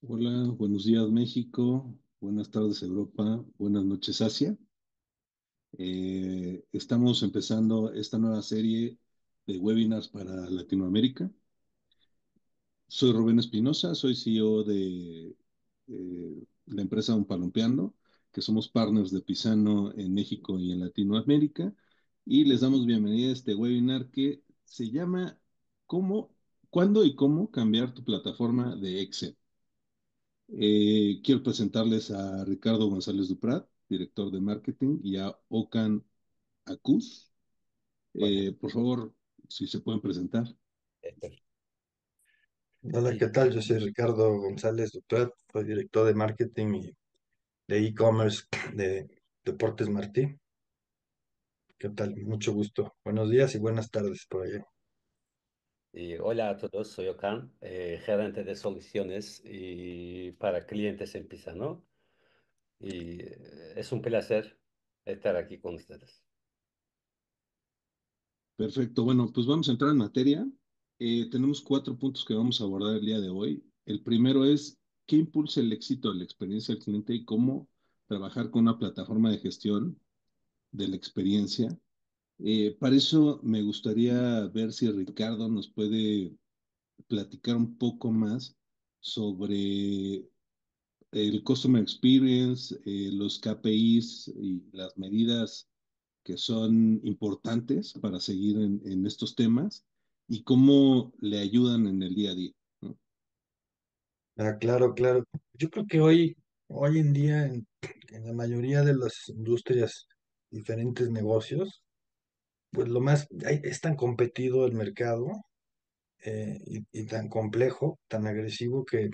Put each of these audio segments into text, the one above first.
Hola, buenos días México, buenas tardes Europa, buenas noches Asia. Estamos empezando esta nueva serie de webinars para Latinoamérica. Soy Rubén Espinosa, soy CEO de la empresa Un Palompeando, que somos partners de Pisano en México y en Latinoamérica. Y les damos bienvenida a este webinar que se llama ¿Cómo, cuándo y cómo cambiar tu plataforma de Excel? Quiero presentarles a Ricardo González Duprat, director de marketing, y a Okan Akuz. Bueno, Por favor, si se pueden presentar. este, Hola, sí, ¿qué tal? Yo soy Ricardo González Duprat, soy director de marketing y de e-commerce de Deportes Martí. ¿Qué tal? Mucho gusto. Buenos días y buenas tardes por allá. y hola a todos, soy Okan, gerente de soluciones y para clientes en Pisa, ¿no? Y es un placer estar aquí con ustedes. Perfecto. Bueno, pues vamos a entrar en materia. Tenemos 4 puntos que vamos a abordar el día de hoy. El primero es qué impulsa el éxito de la experiencia del cliente y cómo trabajar con una plataforma de gestión de la experiencia. Para eso me gustaría ver si Ricardo nos puede platicar un poco más sobre el Customer Experience, los KPIs y las medidas que son importantes para seguir en estos temas y cómo le ayudan en el día a día, ¿no? Ah, claro, claro. Yo creo que hoy en día, en la mayoría de las industrias, diferentes negocios, pues es tan competido el mercado y tan complejo, tan agresivo que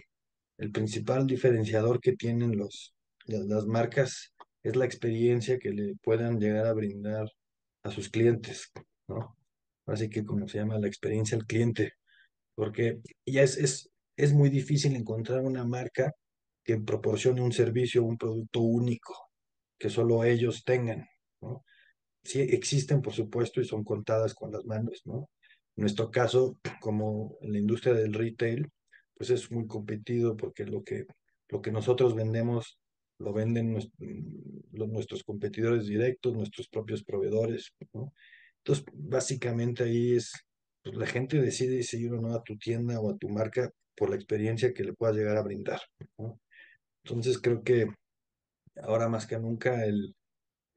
el principal diferenciador que tienen las marcas es la experiencia que le puedan llegar a brindar a sus clientes, ¿no? Así que como se llama la experiencia al cliente, porque ya es muy difícil encontrar una marca que proporcione un servicio o un producto único que solo ellos tengan, ¿no? Sí existen, por supuesto, y son contadas con las manos, ¿no? En nuestro caso, como en la industria del retail, pues es muy competido porque lo que nosotros vendemos lo venden nuestros competidores directos, nuestros propios proveedores, ¿no? Entonces, básicamente ahí pues la gente decide si ir o no a tu tienda o a tu marca por la experiencia que le puedas llegar a brindar, ¿no? Entonces, creo que ahora más que nunca el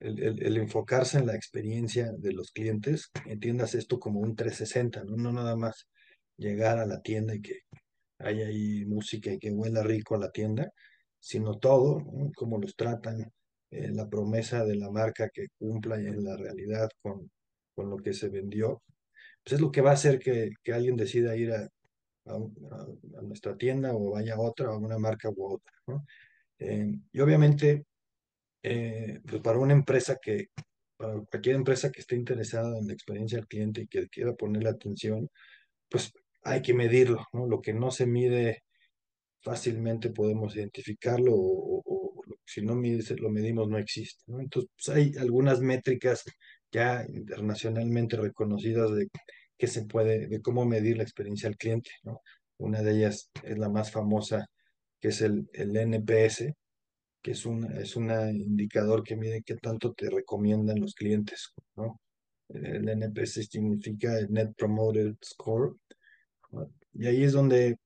enfocarse en la experiencia de los clientes, entiendas esto como un 360, ¿no? No nada más llegar a la tienda y que haya ahí música y que huela rico a la tienda, sino todo, ¿no? Cómo los tratan, la promesa de la marca que cumpla en la realidad con lo que se vendió, pues es lo que va a hacer que alguien decida ir a nuestra tienda o vaya a otra, a una marca u otra, ¿no? Y obviamente pues para cualquier empresa que esté interesada en la experiencia del cliente y que quiera ponerle atención, pues hay que medirlo, ¿no? Lo que no se mide fácilmente podemos identificarlo o si no lo medimos no existe, ¿no? Entonces, pues, hay algunas métricas ya internacionalmente reconocidas de cómo medir la experiencia del cliente, ¿no? Una de ellas es la más famosa, que es el NPS, que es un indicador que mide qué tanto te recomiendan los clientes, ¿no? El NPS significa el Net Promoter Score, ¿no? Y ahí es donde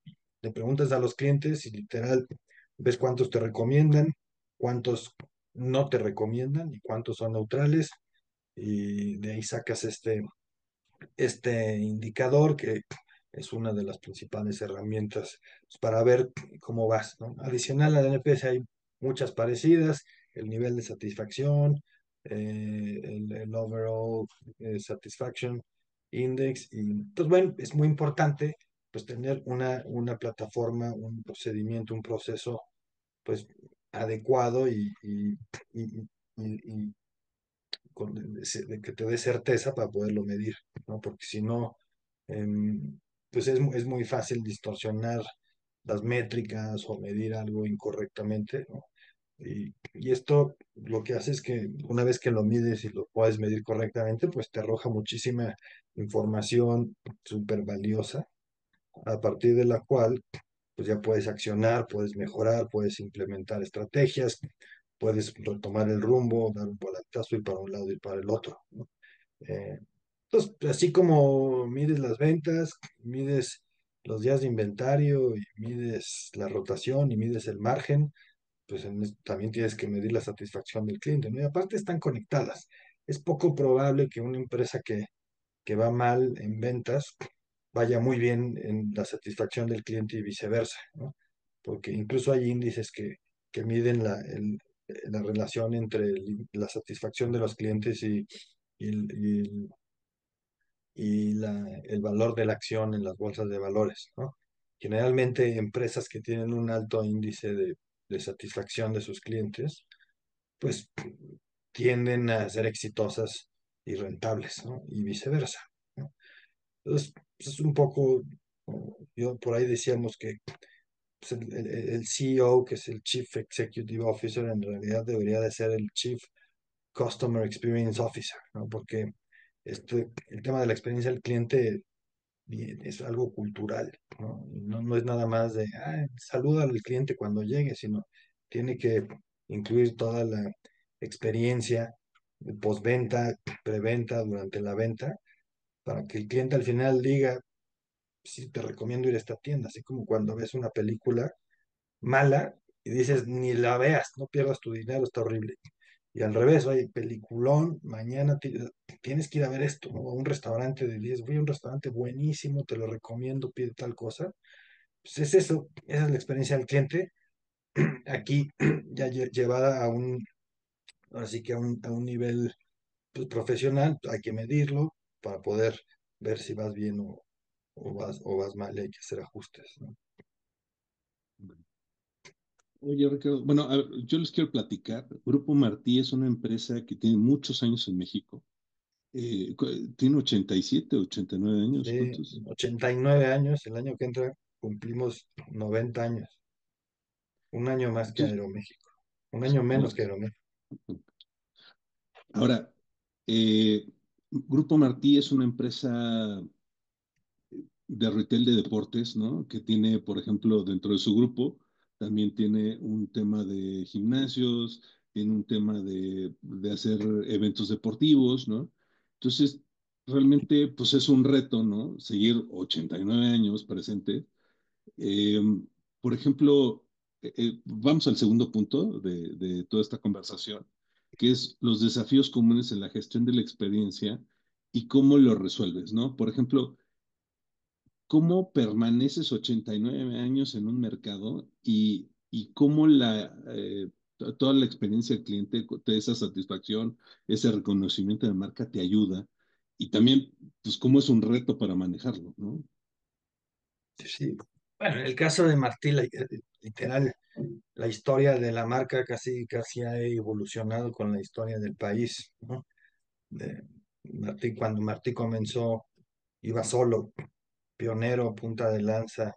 le preguntas a los clientes y literal ves cuántos te recomiendan, cuántos no te recomiendan y cuántos son neutrales, y de ahí sacas este indicador que es una de las principales herramientas pues, para ver cómo vas, ¿no? Adicional al NPS hay muchas parecidas, el nivel de satisfacción, el overall satisfaction index, y pues bueno, es muy importante pues tener una plataforma, un procedimiento, un proceso pues adecuado y- y de que te dé certeza para poderlo medir, ¿no? Porque si no, pues es muy fácil distorsionar las métricas o medir algo incorrectamente, ¿no? Y esto lo que hace es que una vez que lo mides y lo puedes medir correctamente, pues te arroja muchísima información súper valiosa, a partir de la cual pues ya puedes accionar, puedes mejorar, puedes implementar estrategias, puedes retomar el rumbo, dar un volantazo, ir para un lado y para el otro, ¿no? Eh, entonces, así como mides las ventas, mides los días de inventario y mides la rotación y mides el margen, pues también tienes que medir la satisfacción del cliente, ¿no? Y aparte están conectadas. Es poco probable que una empresa que va mal en ventas vaya muy bien en la satisfacción del cliente y viceversa, ¿no? Porque incluso hay índices que miden la relación entre la satisfacción de los clientes y el, y el- el valor de la acción en las bolsas de valores, ¿no? Generalmente empresas que tienen un alto índice de satisfacción de sus clientes, pues tienden a ser exitosas y rentables, ¿no? Y viceversa, ¿no? Entonces, pues, es un poco, yo por ahí decíamos que pues, el CEO, que es el Chief Executive Officer, en realidad debería de ser el Chief Customer Experience Officer, ¿no? Porque el tema de la experiencia del cliente es algo cultural, ¿no? No es nada más de, saluda al cliente cuando llegue, sino tiene que incluir toda la experiencia de postventa, preventa, durante la venta, para que el cliente al final diga, sí, te recomiendo ir a esta tienda, así como cuando ves una película mala y dices, ni la veas, no pierdas tu dinero, está horrible. Y al revés, oye, peliculón, mañana tienes que ir a ver esto, ¿no? A un restaurante de 10, voy a un restaurante buenísimo, te lo recomiendo, pide tal cosa. Pues es eso, esa es la experiencia del cliente. Aquí ya llevada ahora sí que a un nivel pues, profesional, hay que medirlo para poder ver si vas bien o vas mal, y hay que hacer ajustes, ¿no? Oye, Ricardo, bueno, a ver, yo les quiero platicar. Grupo Martí es una empresa que tiene muchos años en México. Tiene 87, 89 años, De ¿cuántos? 89 años, el año que entra cumplimos 90 años, un año más que Entonces, Aeroméxico, un año menos no. que Aeroméxico. Ahora, Grupo Martí es una empresa de retail de deportes, ¿no? Que tiene, por ejemplo, dentro de su grupo, también tiene un tema de gimnasios, tiene un tema de hacer eventos deportivos, ¿no? Entonces, realmente, pues es un reto, ¿no? Seguir 89 años presente. Eh, por ejemplo, vamos al segundo punto de toda esta conversación, que es los desafíos comunes en la gestión de la experiencia y cómo lo resuelves, ¿no? Por ejemplo, cómo permaneces 89 años en un mercado y cómo toda la experiencia del cliente, esa satisfacción, ese reconocimiento de marca te ayuda y también, pues, cómo es un reto para manejarlo, ¿no? Sí. Bueno, en el caso de Martí, literal, la historia de la marca casi, casi ha evolucionado con la historia del país, ¿no? De cuando Martí comenzó, iba solo, pionero, punta de lanza,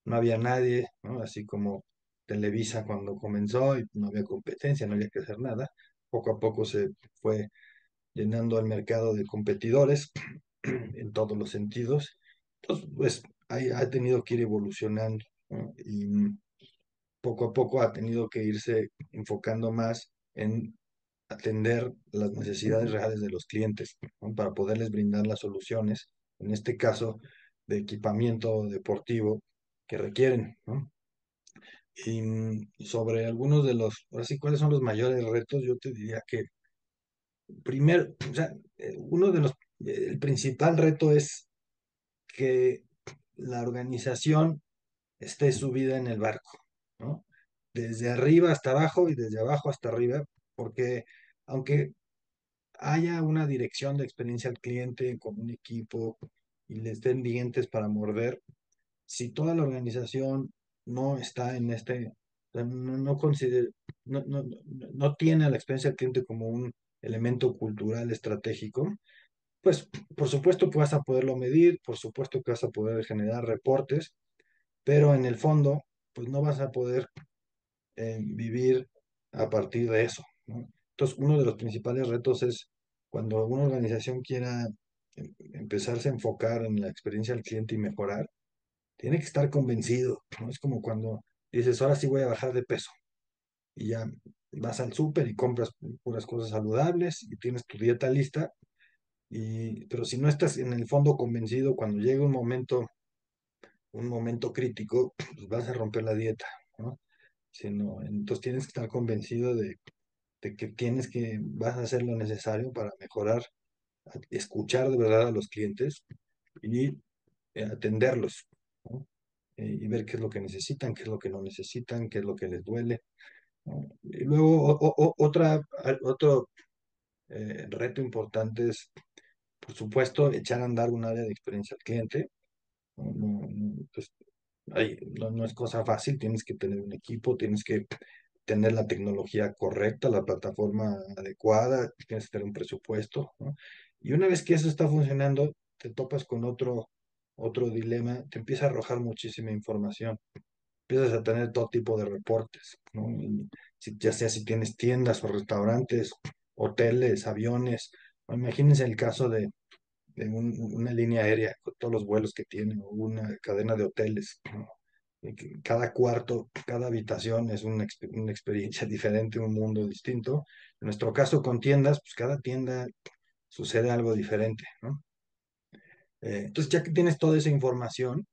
no había nadie, ¿no? Así como Televisa cuando comenzó y no había competencia, no había que hacer nada. Poco a poco se fue llenando el mercado de competidores en todos los sentidos. Entonces, pues ha tenido que ir evolucionando, ¿no? Y poco a poco ha tenido que irse enfocando más en atender las necesidades reales de los clientes, ¿no? Para poderles brindar las soluciones, en este caso de equipamiento deportivo que requieren, ¿no? Y sobre algunos de ahora sí, ¿cuáles son los mayores retos? Yo te diría que primero, o sea, el principal reto es que la organización esté subida en el barco, ¿no? Desde arriba hasta abajo y desde abajo hasta arriba, porque aunque haya una dirección de experiencia al cliente con un equipo y les den dientes para morder, si toda la organización no está o sea, no tiene a la experiencia del cliente como un elemento cultural estratégico, pues por supuesto que vas a poderlo medir, por supuesto que vas a poder generar reportes, pero en el fondo, pues no vas a poder vivir a partir de eso, ¿no? Entonces, uno de los principales retos es cuando una organización quiera empezarse a enfocar en la experiencia del cliente y mejorar, tiene que estar convencido, ¿no? Es como cuando dices, ahora sí voy a bajar de peso y ya vas al súper y compras puras cosas saludables y tienes tu dieta lista, pero si no estás en el fondo convencido, cuando llegue un momento crítico, pues vas a romper la dieta, ¿no? Entonces tienes que estar convencido de que vas a hacer lo necesario para mejorar, escuchar de verdad a los clientes y atenderlos, ¿no? Y ver qué es lo que necesitan, qué es lo que no necesitan, qué es lo que les duele, ¿no? Y luego otro reto importante es, por supuesto, echar a andar un área de experiencia al cliente. Pues, no es cosa fácil, tienes que tener un equipo, tienes que tener la tecnología correcta, la plataforma adecuada, tienes que tener un presupuesto, ¿no? Y una vez que eso está funcionando, te topas con otro dilema, te empieza a arrojar muchísima información, empiezas a tener todo tipo de reportes, ¿no? Ya sea si tienes tiendas o restaurantes, hoteles, aviones, o imagínense el caso de una línea aérea con todos los vuelos que tiene, o una cadena de hoteles, ¿no? Y que cada cuarto, cada habitación es una experiencia diferente, un mundo distinto. En nuestro caso con tiendas, pues cada tienda sucede algo diferente, ¿no? Entonces, ya que tienes toda esa información,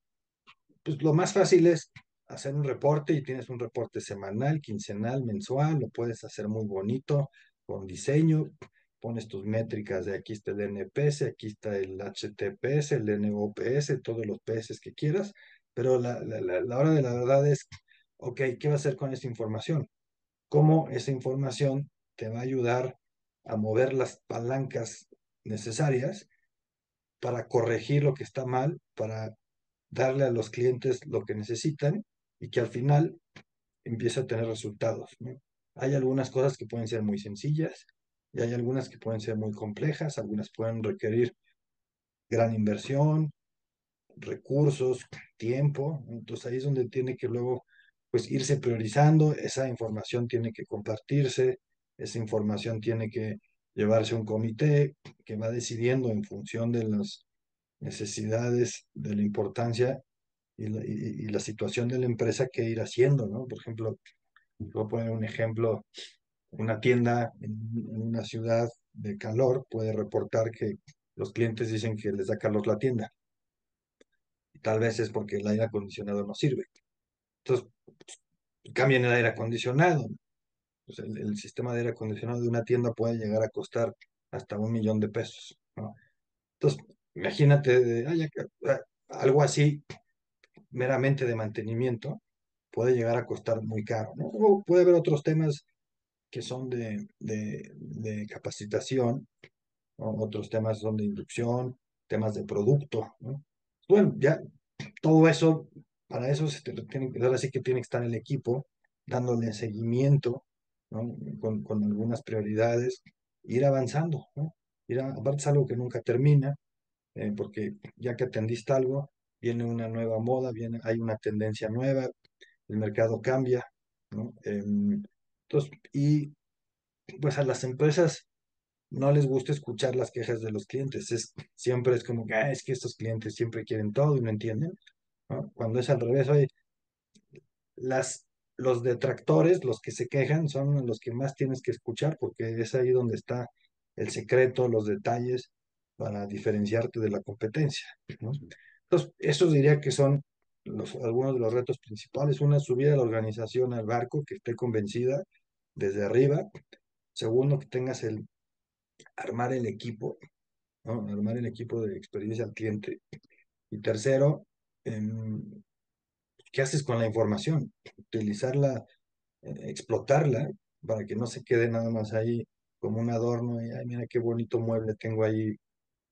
pues lo más fácil es hacer un reporte y tienes un reporte semanal, quincenal, mensual, lo puedes hacer muy bonito, con diseño, pones tus métricas de aquí está el NPS, aquí está el HTPS, el NOPS, todos los PS que quieras, pero la hora de la verdad es, ok, ¿qué va a hacer con esta información? ¿Cómo esa información te va a ayudar a mover las palancas necesarias para corregir lo que está mal, para darle a los clientes lo que necesitan y que al final empiece a tener resultados, ¿no? Hay algunas cosas que pueden ser muy sencillas y hay algunas que pueden ser muy complejas, algunas pueden requerir gran inversión, recursos, tiempo, ¿no? Entonces ahí es donde tiene que luego pues irse priorizando, esa información tiene que compartirse, esa información tiene que llevarse a un comité que va decidiendo en función de las necesidades, de la importancia y la situación de la empresa que ir haciendo, ¿no? Por ejemplo, voy a poner un ejemplo, una tienda en una ciudad de calor puede reportar que los clientes dicen que les da calor la tienda. Y tal vez es porque el aire acondicionado no sirve. Entonces, cambien el aire acondicionado. Pues el sistema de aire acondicionado de una tienda puede llegar a costar hasta 1 millón de pesos, ¿no? Entonces, imagínate, algo así meramente de mantenimiento puede llegar a costar muy caro, ¿no? O puede haber otros temas que son de capacitación, ¿no? Otros temas son de inducción, temas de producto, ¿no? Bueno, ya todo eso, para eso ahora sí que tiene que estar el equipo dándole seguimiento, ¿no? Con algunas prioridades, ir avanzando, ¿no? Aparte es algo que nunca termina, porque ya que atendiste algo, viene una nueva moda, hay una tendencia nueva, el mercado cambia, ¿no? Entonces, y pues a las empresas no les gusta escuchar las quejas de los clientes, siempre es como que, "Ah, es que estos clientes siempre quieren todo y no entienden", ¿no? Cuando es al revés, oye, las, los detractores, los que se quejan, son los que más tienes que escuchar porque es ahí donde está el secreto, los detalles para diferenciarte de la competencia, ¿no? Entonces, esos diría que son algunos de los retos principales. Una, subir a la organización al barco, que esté convencida desde arriba. Segundo, que tengas armar el equipo, ¿no? Armar el equipo de experiencia al cliente. Y tercero, ¿qué haces con la información? Utilizarla, explotarla para que no se quede nada más ahí como un adorno y, ay, mira qué bonito mueble tengo ahí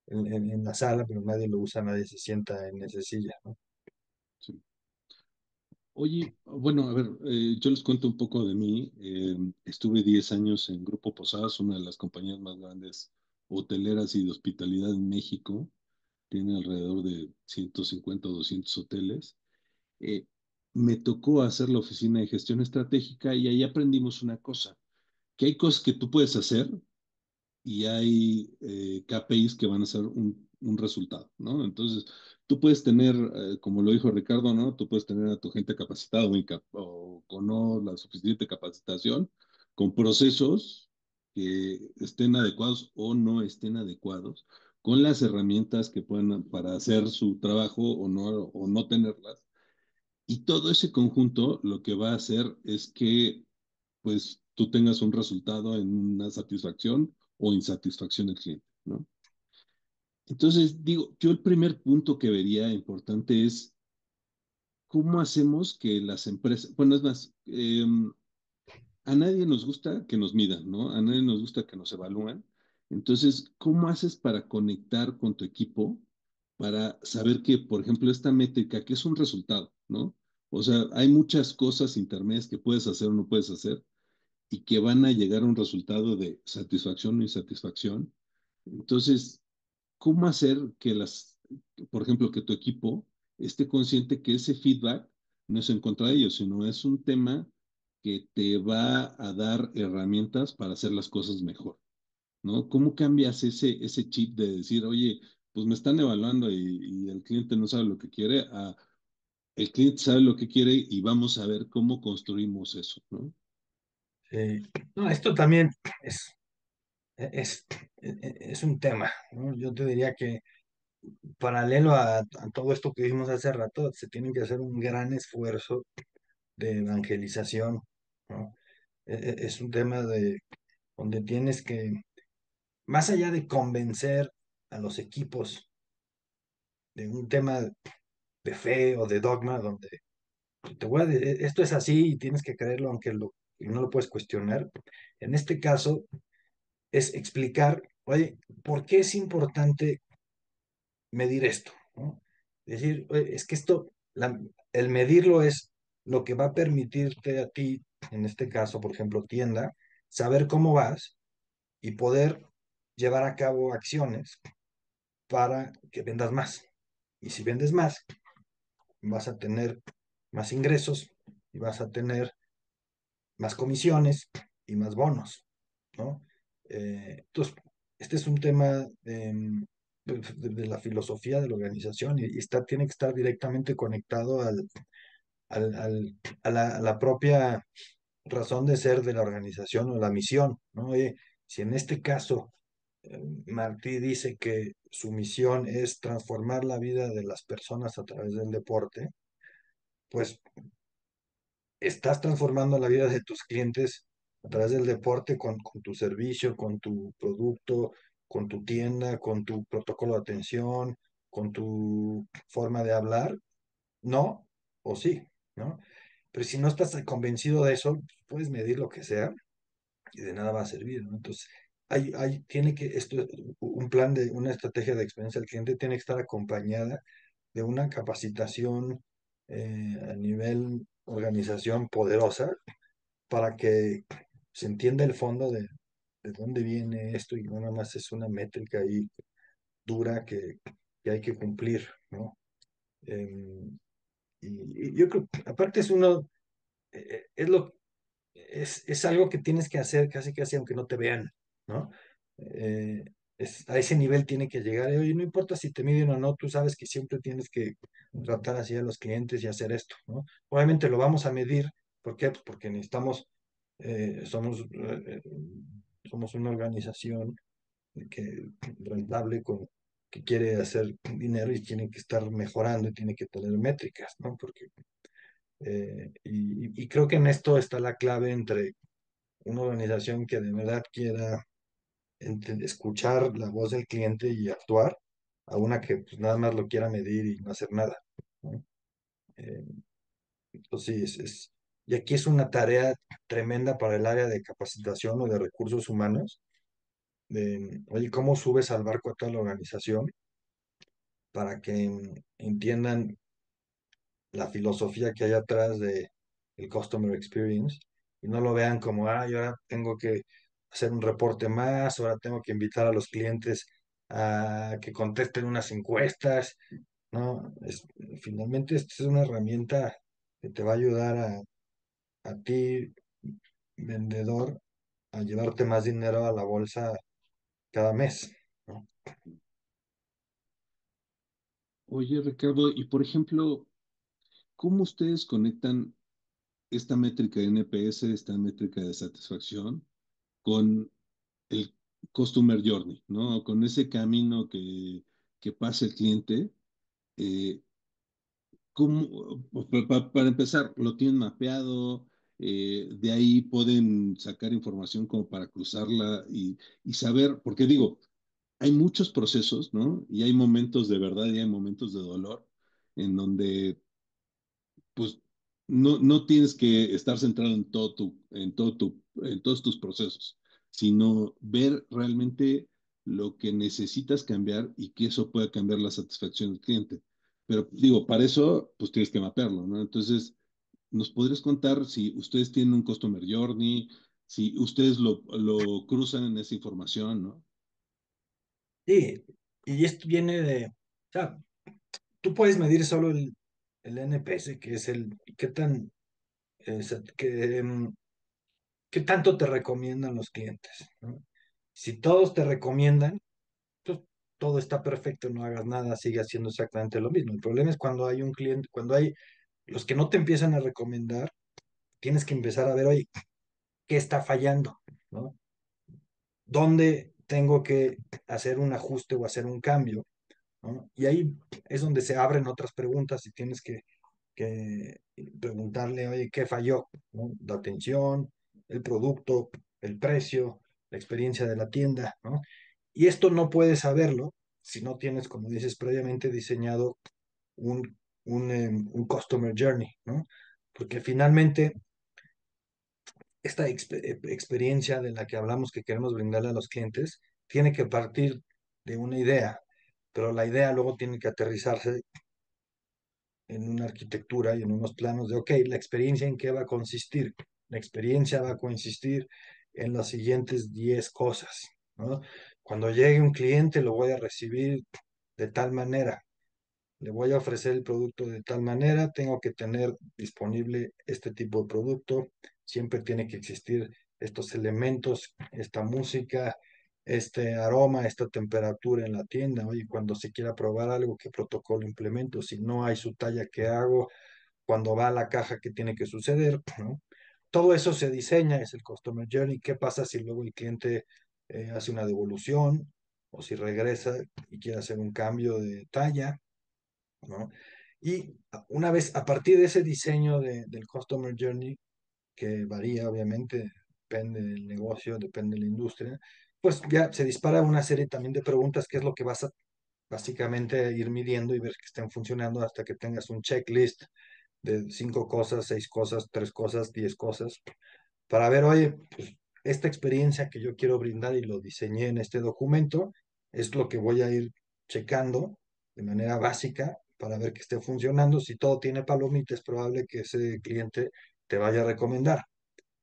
en la sala, pero nadie lo usa, nadie se sienta en esa silla, ¿no? Sí. Oye, bueno, a ver, yo les cuento un poco de mí. Estuve 10 años en Grupo Posadas, una de las compañías más grandes hoteleras y de hospitalidad en México. Tiene alrededor de 150 o 200 hoteles. Eh, Me tocó hacer la oficina de gestión estratégica y ahí aprendimos una cosa, que hay cosas que tú puedes hacer y hay KPIs que van a ser un resultado, ¿no? Entonces, tú puedes tener, como lo dijo Ricardo, ¿no? Tú puedes tener a tu gente capacitada o con no la suficiente capacitación, con procesos que estén adecuados o no estén adecuados, con las herramientas que puedan para hacer su trabajo o no tenerlas. Y todo ese conjunto lo que va a hacer es que pues tú tengas un resultado en una satisfacción o insatisfacción del cliente, ¿no? Entonces, digo, yo el primer punto que vería importante es cómo hacemos que las empresas, bueno, es más, a nadie nos gusta que nos midan, ¿no? A nadie nos gusta que nos evalúen. Entonces, ¿cómo haces para conectar con tu equipo para saber que, por ejemplo, esta métrica, que es un resultado, ¿no? O sea, hay muchas cosas intermedias que puedes hacer o no puedes hacer y que van a llegar a un resultado de satisfacción o insatisfacción. Entonces, ¿cómo hacer que por ejemplo, que tu equipo esté consciente que ese feedback no es en contra de ellos, sino es un tema que te va a dar herramientas para hacer las cosas mejor, ¿no? ¿Cómo cambias ese chip de decir, oye, pues me están evaluando y el cliente no sabe lo que quiere, a el cliente sabe lo que quiere y vamos a ver cómo construimos eso, ¿no? No, esto también es, es, es un tema, ¿no? Yo te diría que paralelo a todo esto que vimos hace rato, se tiene que hacer un gran esfuerzo de evangelización, ¿no? Es un tema de donde tienes que, más allá de convencer a los equipos de un tema de fe o de dogma, donde esto es así y tienes que creerlo aunque y no lo puedes cuestionar. En este caso es explicar, oye, ¿por qué es importante medir esto? ¿No? Es decir, oye, es que el medirlo es lo que va a permitirte a ti, en este caso, por ejemplo, tienda, saber cómo vas y poder llevar a cabo acciones para que vendas más. Y si vendes más, vas a tener más ingresos y vas a tener más comisiones y más bonos, ¿no? Entonces, este es un tema de la filosofía de la organización y tiene que estar directamente conectado a la propia razón de ser de la organización o la misión, ¿no? Oye, si en este caso Martí dice que su misión es transformar la vida de las personas a través del deporte, pues estás transformando la vida de tus clientes a través del deporte con tu servicio, con tu producto, con tu tienda, con tu protocolo de atención, con tu forma de hablar, no o sí, ¿no? Pero si no estás convencido de eso, puedes medir lo que sea y de nada va a servir, ¿no? Entonces, tiene que, un plan una estrategia de experiencia del cliente tiene que estar acompañada de una capacitación a nivel organización poderosa para que se entienda el fondo de dónde viene esto y no nada más es una métrica ahí dura que hay que cumplir, ¿no? Em, y yo creo que aparte es lo, es algo que tienes que hacer casi casi aunque no te vean, ¿no? Eh, a ese nivel tiene que llegar. Y, oye, no importa si te miden o no, tú sabes que siempre tienes que tratar así a los clientes y hacer esto, ¿no? Obviamente lo vamos a medir. ¿Por qué? Pues porque necesitamos, somos una organización rentable que quiere hacer dinero y tiene que estar mejorando y tiene que tener métricas, ¿no? Porque, y creo que en esto está la clave entre una organización que de verdad quiera escuchar la voz del cliente y actuar, a una que pues, nada más lo quiera medir y no hacer nada, ¿no? Eh, entonces, y aquí es una tarea tremenda para el área de capacitación o de recursos humanos, de, oye, ¿cómo subes al barco a toda la organización para que entiendan la filosofía que hay atrás de el customer experience y no lo vean como, ah, yo ahora tengo que hacer un reporte más, ahora tengo que invitar a los clientes a que contesten unas encuestas, ¿no? Finalmente, esta es una herramienta que te va a ayudar a ti, vendedor, a llevarte más dinero a la bolsa cada mes, ¿no? Oye, Ricardo, y por ejemplo, ¿cómo ustedes conectan esta métrica de NPS, esta métrica de satisfacción, con el Customer Journey, ¿no? Con ese camino que pasa el cliente? eh, para empezar, lo tienen mapeado, de ahí pueden sacar información como para cruzarla y saber, porque digo, hay muchos procesos, ¿no? Y hay momentos de verdad y hay momentos de dolor en donde pues no tienes que estar centrado en todos tus procesos, sino ver realmente lo que necesitas cambiar y que eso pueda cambiar la satisfacción del cliente. Pero digo, para eso, pues tienes que mapearlo, ¿no? Entonces, ¿nos podrías contar si ustedes tienen un Customer Journey, si ustedes lo cruzan en esa información, ¿no? Sí, y esto viene de, o sea, tú puedes medir solo el NPS, que es el qué tan, que, qué tanto te recomiendan los clientes, ¿no? Si todos te recomiendan, pues todo está perfecto, no hagas nada, sigue haciendo exactamente lo mismo. El problema es cuando hay un cliente, cuando hay los que no te empiezan a recomendar, tienes que empezar a ver, oye, ¿qué está fallando? ¿No? ¿Dónde tengo que hacer un ajuste o hacer un cambio? ¿No? Y ahí es donde se abren otras preguntas y tienes que preguntarle, oye, ¿qué falló? ¿No? La atención, el producto, el precio, la experiencia de la tienda, ¿no? Y esto no puedes saberlo si no tienes, como dices, previamente diseñado un customer journey, ¿no? Porque finalmente esta experiencia de la que hablamos que queremos brindarle a los clientes tiene que partir de una idea, pero la idea luego tiene que aterrizarse en una arquitectura y en unos planos de, ok, la experiencia en qué va a consistir. La experiencia va a consistir en las siguientes 10 cosas, ¿no? Cuando llegue un cliente lo voy a recibir de tal manera, le voy a ofrecer el producto de tal manera, tengo que tener disponible este tipo de producto, siempre tiene que existir estos elementos, esta música, este aroma, esta temperatura en la tienda. Oye, cuando se quiera probar algo, ¿qué protocolo implemento? Si no hay su talla, ¿qué hago? Cuando va a la caja, ¿qué tiene que suceder? ¿No? Todo eso se diseña, es el Customer Journey. ¿Qué pasa si luego el cliente hace una devolución o si regresa y quiere hacer un cambio de talla? ¿No? Y una vez, a partir de ese diseño del Customer Journey, que varía obviamente, depende del negocio, depende de la industria, pues ya se dispara una serie también de preguntas, qué es lo que vas a básicamente ir midiendo y ver que estén funcionando hasta que tengas un checklist de 5 cosas, 6 cosas, 3 cosas, 10 cosas, para ver, oye, pues esta experiencia que yo quiero brindar y lo diseñé en este documento, es lo que voy a ir checando de manera básica para ver que esté funcionando. Si todo tiene palomita, es probable que ese cliente te vaya a recomendar.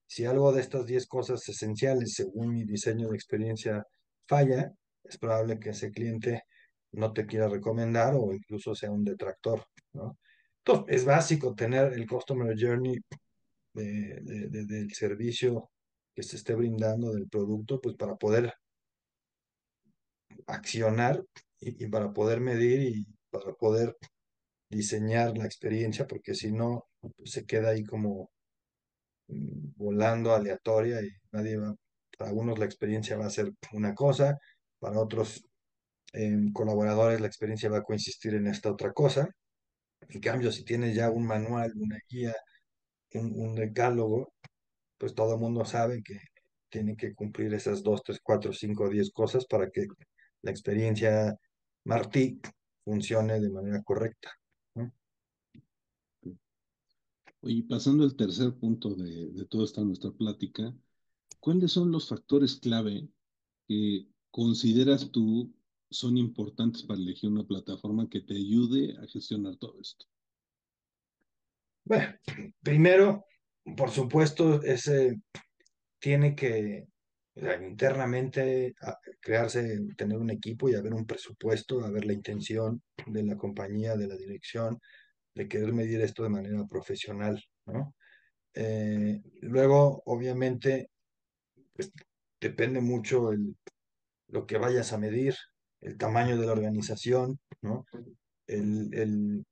Si algo de estas 10 cosas esenciales, según mi diseño de experiencia, falla, es probable que ese cliente no te quiera recomendar o incluso sea un detractor, ¿no? Entonces, es básico tener el Customer Journey del servicio que se esté brindando, del producto, pues para poder accionar y para poder medir y para poder diseñar la experiencia, porque si no, pues se queda ahí como volando aleatoria y nadie va, para algunos la experiencia va a ser una cosa, para otros colaboradores la experiencia va a consistir en esta otra cosa. En cambio, si tienes ya un manual, una guía, un decálogo, pues todo el mundo sabe que tiene que cumplir esas 2, 3, 4, 5, 10 cosas para que la experiencia Martí funcione de manera correcta, ¿no? Oye, pasando al tercer punto de toda esta nuestra plática, ¿cuáles son los factores clave que consideras tú son importantes para elegir una plataforma que te ayude a gestionar todo esto? Bueno, primero, por supuesto, ese tiene que o sea, internamente crearse, tener un equipo y haber un presupuesto, haber la intención de la compañía, de la dirección, de querer medir esto de manera profesional, ¿no? Luego, obviamente, pues, depende mucho lo que vayas a medir, el tamaño de la organización, ¿no? el,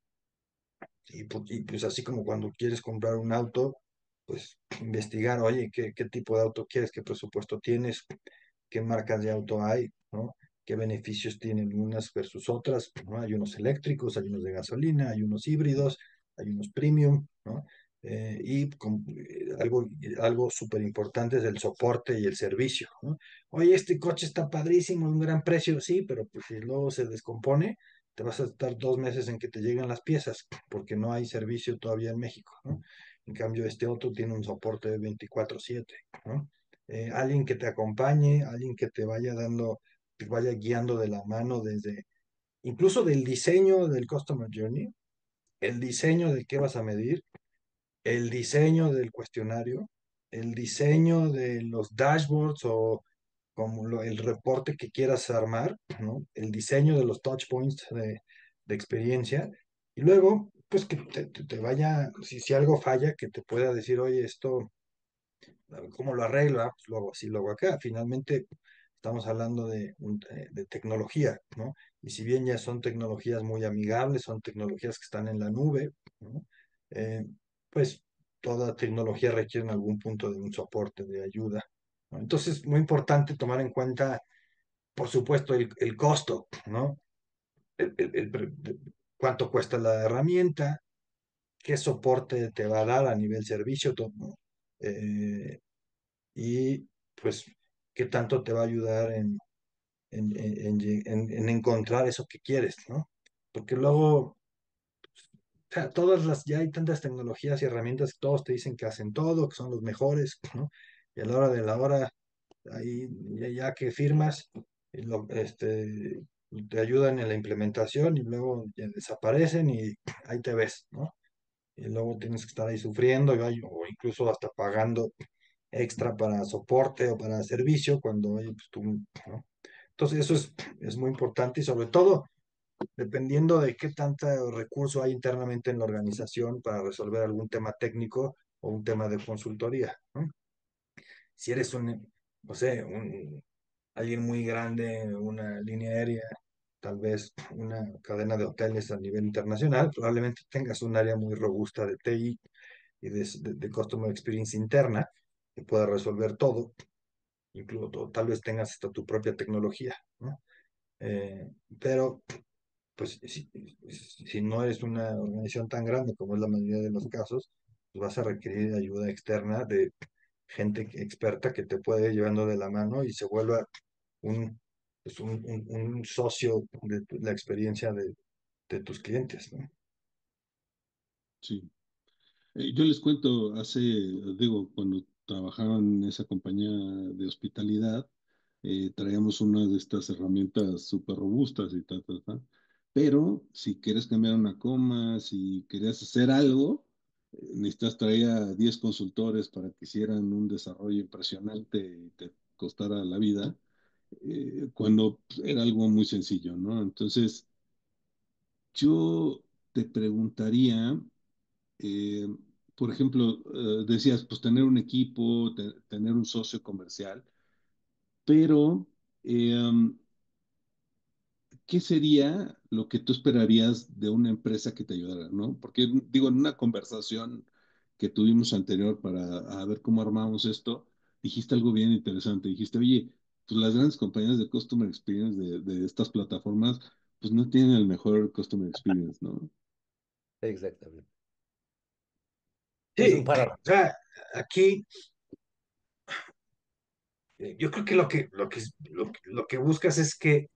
y pues así como cuando quieres comprar un auto, pues investigar, oye, ¿qué tipo de auto quieres? ¿Qué presupuesto tienes? ¿Qué marcas de auto hay? ¿No? ¿Qué beneficios tienen unas versus otras? ¿No? Hay unos eléctricos, hay unos de gasolina, hay unos híbridos, hay unos premium, ¿no? Algo súper importante es el soporte y el servicio, ¿no? Oye, este coche está padrísimo, un gran precio, sí, pero pues si luego se descompone, te vas a estar 2 meses en que te lleguen las piezas, porque no hay servicio todavía en México, ¿no? En cambio, este otro tiene un soporte de 24/7, ¿no? Alguien que te acompañe, alguien que te vaya guiando de la mano desde, incluso del diseño del Customer Journey, el diseño de qué vas a medir, el diseño del cuestionario, el diseño de los dashboards o como el reporte que quieras armar, ¿no? El diseño de los touch points de experiencia, y luego, pues que te vaya, si algo falla, que te pueda decir, oye, esto, ¿cómo lo arreglo? Pues lo hago así, lo hago acá. Finalmente, estamos hablando de tecnología, ¿no? Y si bien ya son tecnologías muy amigables, son tecnologías que están en la nube, ¿no? Eh, pues toda tecnología requiere en algún punto de un soporte, de ayuda, ¿no? Entonces, muy importante tomar en cuenta, por supuesto, el costo, ¿no? Cuánto cuesta la herramienta, qué soporte te va a dar a nivel servicio, todo, ¿no? Eh, y pues qué tanto te va a ayudar en encontrar eso que quieres, ¿no? Porque luego, o sea, ya hay tantas tecnologías y herramientas que todos te dicen que hacen todo, que son los mejores, ¿no? Y a la hora de la hora, ahí ya que firmas, te ayudan en la implementación y luego ya desaparecen y ahí te ves, ¿no? Y luego tienes que estar ahí sufriendo o incluso hasta pagando extra para soporte o para servicio cuando, oye, pues tú, ¿no? Entonces eso es muy importante y sobre todo dependiendo de qué tanto recurso hay internamente en la organización para resolver algún tema técnico o un tema de consultoría, ¿no? Si eres no sé, alguien muy grande, una línea aérea, tal vez una cadena de hoteles a nivel internacional, probablemente tengas un área muy robusta de TI y de Customer Experience interna que pueda resolver todo, incluso tal vez tengas hasta tu propia tecnología, ¿no? Eh, pero, pues, si no eres una organización tan grande como es la mayoría de los casos, pues vas a requerir ayuda externa de gente experta que te puede ir llevando de la mano y se vuelva un, un socio de la experiencia de tus clientes, ¿no? Sí. Yo les cuento, digo, cuando trabajaba en esa compañía de hospitalidad, traíamos una de estas herramientas súper robustas y tal, tal, tal. Pero si quieres cambiar una coma, si querías hacer algo, necesitas traer a 10 consultores para que hicieran un desarrollo impresionante y te costara la vida, cuando pues, era algo muy sencillo, ¿no? Entonces, yo te preguntaría eh, por ejemplo, decías, pues tener un equipo, tener un socio comercial, pero ¿qué sería lo que tú esperarías de una empresa que te ayudara, ¿no? Porque digo, en una conversación que tuvimos anterior para a ver cómo armamos esto, dijiste algo bien interesante. Dijiste, oye, pues las grandes compañías de Customer Experience de estas plataformas, pues no tienen el mejor Customer Experience, ¿no? Exactamente. Es un Sí, o paradojo. sea, aquí yo creo que lo que buscas es que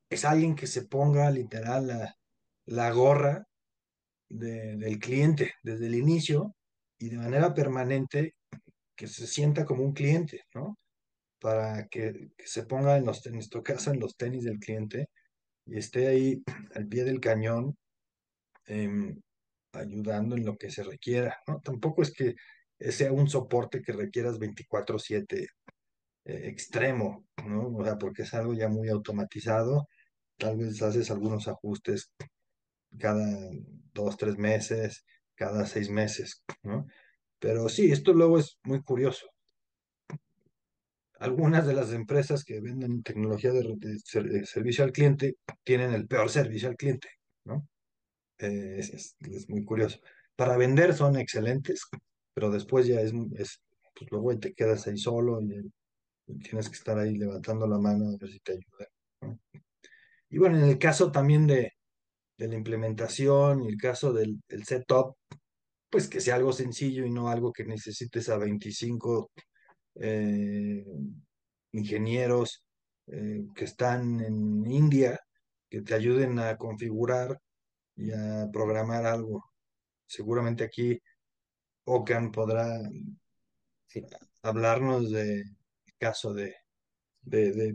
es alguien que se ponga literal la gorra del cliente desde el inicio y de manera permanente que se sienta como un cliente, ¿no? Para que se ponga en nuestro caso, en los tenis del cliente y esté ahí al pie del cañón, em, ayudando en lo que se requiera, ¿no? Tampoco es que sea un soporte que requieras 24/7 extremo, ¿no? O sea, porque es algo ya muy automatizado. Tal vez haces algunos ajustes cada 2, 3 meses, cada 6 meses, ¿no? Pero sí, esto luego es muy curioso. Algunas de las empresas que venden tecnología de servicio al cliente tienen el peor servicio al cliente, ¿no? Es muy curioso. Para vender son excelentes, pero después ya pues luego ahí te quedas ahí solo y tienes que estar ahí levantando la mano a ver si te ayuda, ¿no? Y bueno, en el caso también de la implementación y el caso del setup, pues que sea algo sencillo y no algo que necesites a 25 eh, ingenieros que están en India, que te ayuden a configurar y a programar algo. Seguramente aquí Ocan podrá Sí, hablarnos del caso de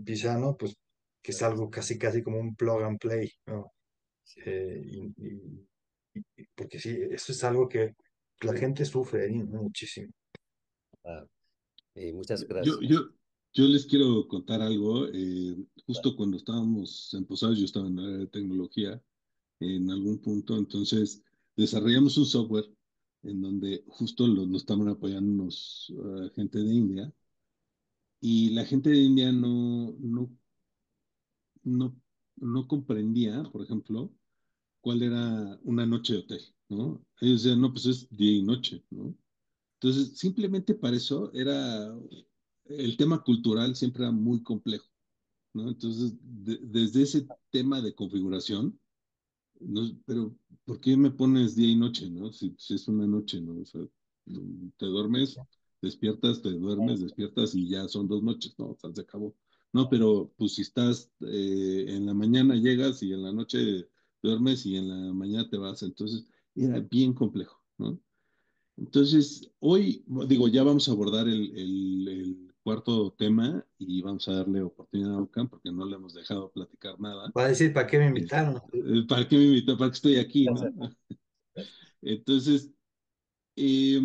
Pisano, pues que es algo casi casi como un plug and play, ¿no? sí, Porque sí, eso es algo que la gente sufre ahí, ¿no? Muchísimo. claro. Y muchas Yo, gracias. yo, yo les quiero contar algo. Justo cuando estábamos empezados, yo estaba en el área de tecnología en algún punto, entonces desarrollamos un software en donde justo nos estaban apoyando gente de India y la gente de India no, no comprendía, por ejemplo, cuál era una noche de hotel, ¿no? Ellos decían, no, pues es día y noche, ¿no? Entonces, simplemente para eso el tema cultural siempre era muy complejo, ¿no? Entonces, desde ese tema de configuración, no, pero ¿por qué me pones día y noche, no? Si es una noche, ¿no? O sea, te duermes, despiertas, te duermes, despiertas y ya son 2 noches, ¿no? O sea, se acabó. No, pero pues si estás en la mañana llegas y en la noche duermes y en la mañana te vas, entonces era bien complejo, ¿no? Entonces, hoy, digo, ya vamos a abordar el cuarto tema y vamos a darle oportunidad a Ocam porque no le hemos dejado platicar nada. Va a decir, ¿para qué me Es- invitaron? ¿Para qué me invitó? ¿Para qué estoy aquí, no? Gracias. Gracias. Entonces, eh,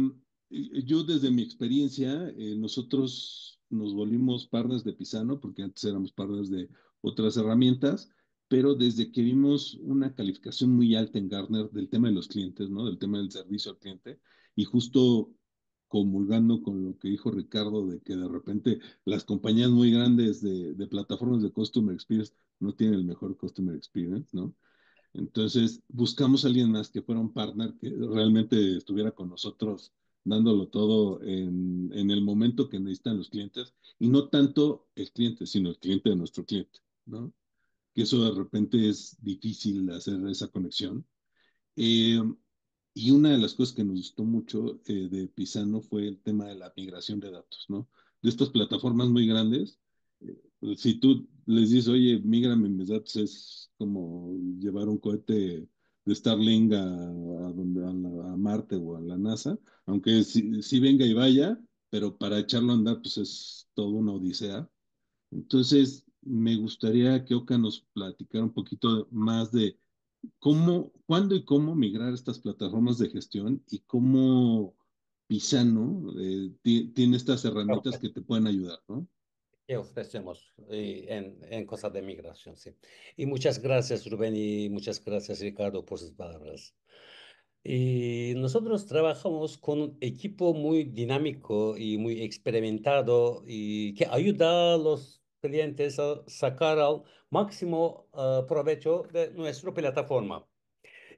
yo desde mi experiencia, nosotros nos volvimos partners de Pisano porque antes éramos partners de otras herramientas, pero desde que vimos una calificación muy alta en Gartner del tema de los clientes, ¿no? Del tema del servicio al cliente, y justo comulgando con lo que dijo Ricardo de que de repente las compañías muy grandes de plataformas de Customer Experience no tienen el mejor Customer Experience, ¿no? Entonces, buscamos a alguien más que fuera un partner que realmente estuviera con nosotros dándolo todo en el momento que necesitan los clientes y no tanto el cliente, sino el cliente de nuestro cliente, ¿no? Que eso de repente es difícil hacer esa conexión. Eh, y una de las cosas que nos gustó mucho de Pisano fue el tema de la migración de datos, ¿no? De estas plataformas muy grandes, pues, si tú les dices, oye, mígrame mis datos, es como llevar un cohete de Starlink a Marte o a la NASA, aunque sí venga y vaya, pero para echarlo a andar, pues es toda una odisea. Entonces, me gustaría que Oka nos platicara un poquito más de cuándo y cómo migrar estas plataformas de gestión y cómo Pisano tiene estas herramientas que te pueden ayudar, ¿no? ¿Qué ofrecemos en cosas de migración? Sí. Y muchas gracias, Rubén, y muchas gracias, Ricardo, por sus palabras. Y nosotros trabajamos con un equipo muy dinámico y muy experimentado y que ayuda a los clientes a sacar al máximo provecho de nuestra plataforma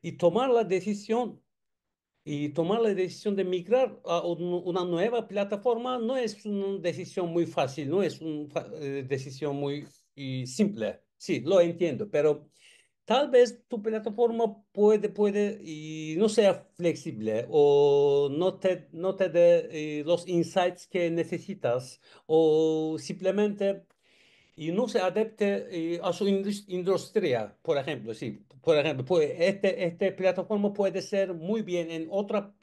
y tomar la decisión. Y tomar la decisión de migrar a una nueva plataforma no es una decisión muy fácil, no es una decisión muy simple. Sí, lo entiendo, pero tal vez tu plataforma puede y no sea flexible o no te dé los insights que necesitas o simplemente y no se adapte a su industria, por ejemplo, sí, por ejemplo, este plataforma puede ser muy bien en otra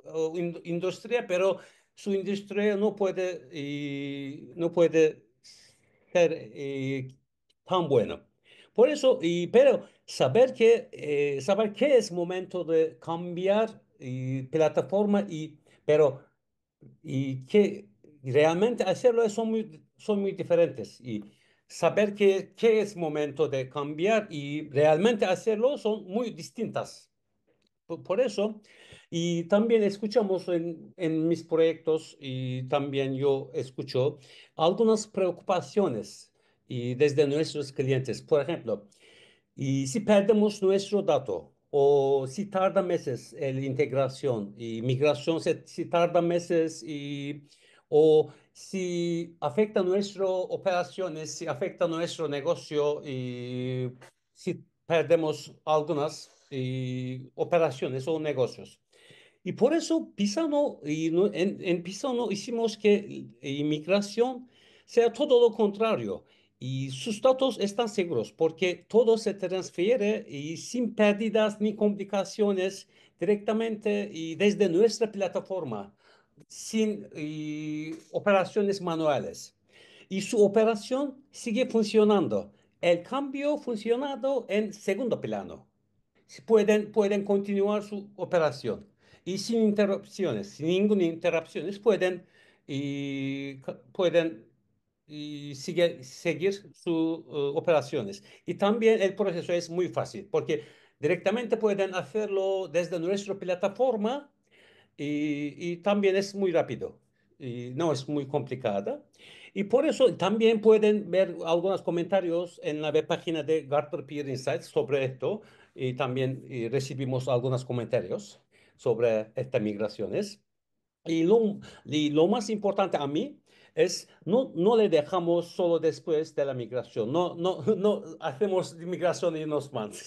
industria, pero su industria no puede ser tan bueno. Por eso, pero saber que es momento de cambiar plataforma y que realmente hacerlo son muy diferentes. Y saber que es momento de cambiar y realmente hacerlo son muy distintas. Por eso, y también escuchamos en mis proyectos y también yo escucho algunas preocupaciones y desde nuestros clientes. Por ejemplo, y si perdemos nuestro dato o si tarda meses la integración y migración, si tarda meses o si afecta nuestras operaciones, si afecta nuestro negocio y si perdemos algunas operaciones o negocios. Y por eso Pisano, en Pisano hicimos que inmigración sea todo lo contrario. Y sus datos están seguros porque todo se transfiere y sin pérdidas ni complicaciones directamente y desde nuestra plataforma, sin operaciones manuales. Y su operación sigue funcionando. El cambio funcionado en segundo plano pueden continuar su operación y sin interrupciones, sin ninguna interrupciones, pueden seguir sus operaciones. Y también el proceso es muy fácil porque directamente pueden hacerlo desde nuestra plataforma y también es muy rápido y no es muy complicada. Y por eso también pueden ver algunos comentarios en la web página de Gartner Peer Insights sobre esto y también recibimos algunos comentarios sobre estas migraciones. Y lo más importante a mí es no le dejamos solo después de la migración, no hacemos migración y nos vamos.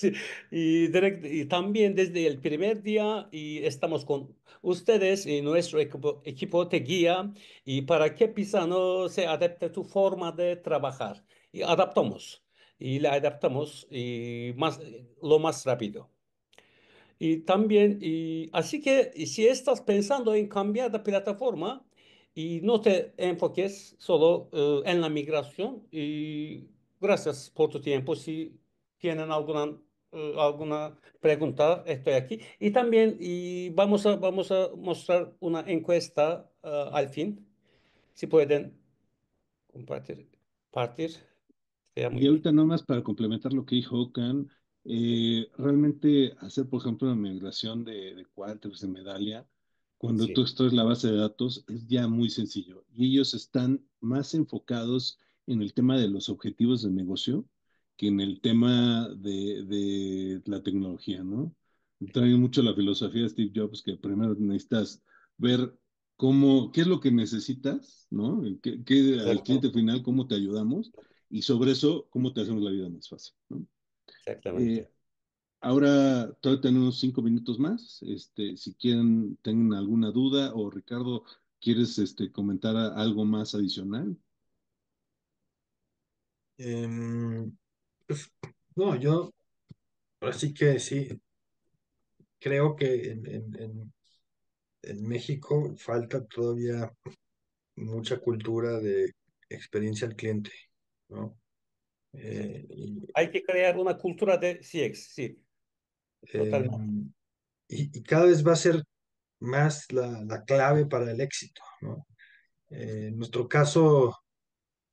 Y también desde el primer día y estamos con ustedes y nuestro equipo te guía y para que Pisano se adapte a tu forma de trabajar. Y adaptamos y le adaptamos lo más rápido. Y también, así que si estás pensando en cambiar de plataforma y no te enfoques solo en la migración, y gracias por tu tiempo. Si tienen alguna pregunta, estoy aquí. Y también vamos a mostrar una encuesta al fin. Si pueden compartir, partir, sería muy Y bien. ahorita nomás para complementar lo que dijo Okan, realmente hacer, por ejemplo, una migración de Qualtrics, de Medallia, cuando tú Sí. extraes la base de datos, es ya muy sencillo. Y ellos están más enfocados en el tema de los objetivos de negocio que en el tema de la tecnología, ¿no? Traen mucho la filosofía de Steve Jobs, que primero necesitas ver qué es lo que necesitas, ¿no? Al Exacto, cliente final, cómo te ayudamos y sobre eso, cómo te hacemos la vida más fácil, ¿no? Eh, exactamente. Ahora todavía tenemos 5 minutos más. Si quieren, tengan alguna duda o Ricardo, ¿quieres comentar algo más adicional? Em, pues, no, yo así que sí, creo que en México falta todavía mucha cultura de experiencia al cliente, ¿no? Y, Hay que crear una cultura de CX, sí, totalmente. em, y cada vez va a ser más la clave para el éxito, ¿no? En nuestro caso,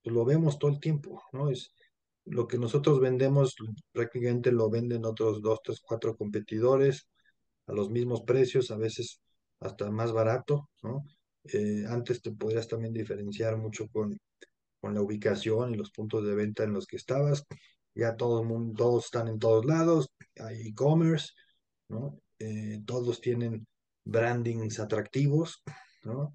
pues, lo vemos todo el tiempo, ¿no? Es lo que nosotros vendemos, prácticamente lo venden otros dos, tres, cuatro competidores a los mismos precios, a veces hasta más barato, ¿no? Antes te podrías también diferenciar mucho con la ubicación y los puntos de venta en los que estabas. Ya todo el mundo, todos están en todos lados, hay e-commerce, ¿no? Todos tienen brandings atractivos, ¿no?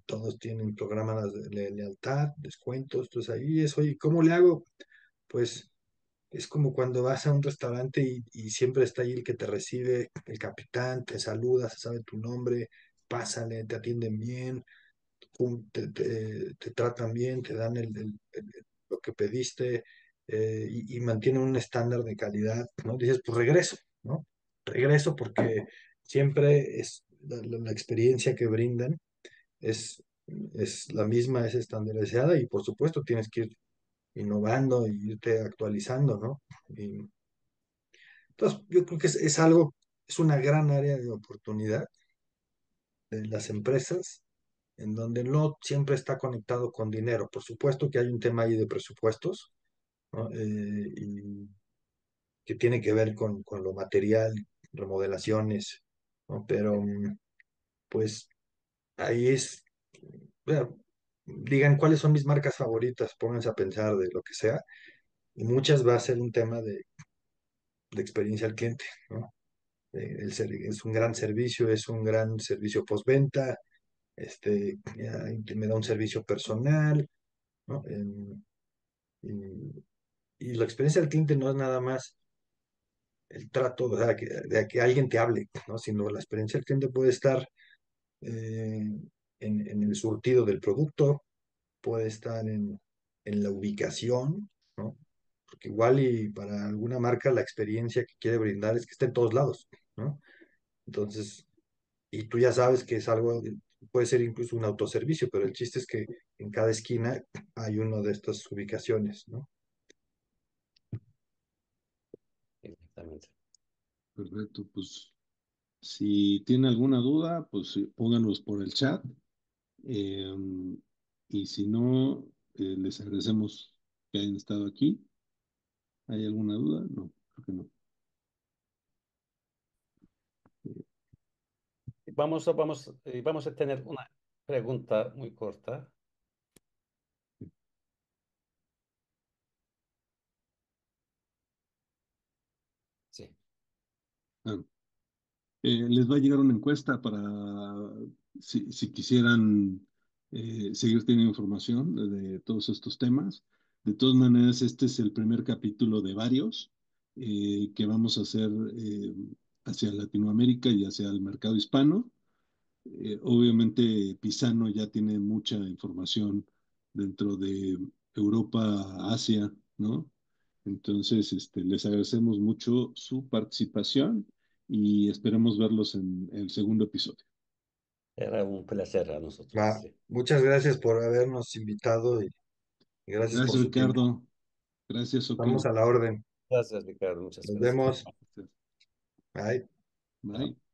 Todos tienen programas de lealtad, descuentos, entonces ahí es, oye, ¿cómo le hago? Pues es como cuando vas a un restaurante y siempre está ahí el que te recibe, el capitán, te saluda, se sabe tu nombre, pásale, te atienden bien, te tratan bien, te dan lo que pediste, y mantienen un estándar de calidad, ¿no? Dices, pues regreso, ¿no? Regreso porque siempre es la experiencia que brindan es la misma, es estandarizada y por supuesto tienes que ir innovando y irte actualizando, ¿no? Y, entonces, yo creo que es algo, es una gran área de oportunidad de las empresas en donde no siempre está conectado con dinero. Por supuesto que hay un tema ahí de presupuestos, ¿no? Y que tiene que ver con lo material, remodelaciones, ¿no? Pero pues ahí es, bueno, digan cuáles son mis marcas favoritas, pónganse a pensar de lo que sea, y muchas va a ser un tema de experiencia al cliente, ¿no? Es un gran servicio, es un gran servicio postventa, que me da un servicio personal, ¿no? Y, y la experiencia del cliente no es nada más el trato, o sea, de que alguien te hable, ¿no? Sino la experiencia del cliente puede estar eh, en el surtido del producto, puede estar en la ubicación, ¿no? Porque igual y para alguna marca la experiencia que quiere brindar es que esté en todos lados, ¿no? Entonces, y tú ya sabes que es algo, puede ser incluso un autoservicio, pero el chiste es que en cada esquina hay una de estas ubicaciones, ¿no? Exactamente. Perfecto, pues si tiene alguna duda, pues pónganos por el chat. eh, y si no, les agradecemos que hayan estado aquí. ¿Hay alguna duda? No, creo que no. Vamos a tener una pregunta muy corta. Sí. Ah, les va a llegar una encuesta para si quisieran seguir teniendo información de todos estos temas. De todas maneras, este es el primer capítulo de varios que vamos a hacer hacia Latinoamérica y hacia el mercado hispano. Obviamente, Pisano ya tiene mucha información dentro de Europa, Asia, ¿no? Entonces, les agradecemos mucho su participación y esperemos verlos en el segundo episodio. Era un placer a nosotros. Va, Sí. muchas gracias por habernos invitado y gracias por Gracias, su tiempo. Ricardo. Gracias, Estamos Okan. a la orden. Gracias, Ricardo. Muchas Nos gracias. vemos. Bye. Chao. Bye.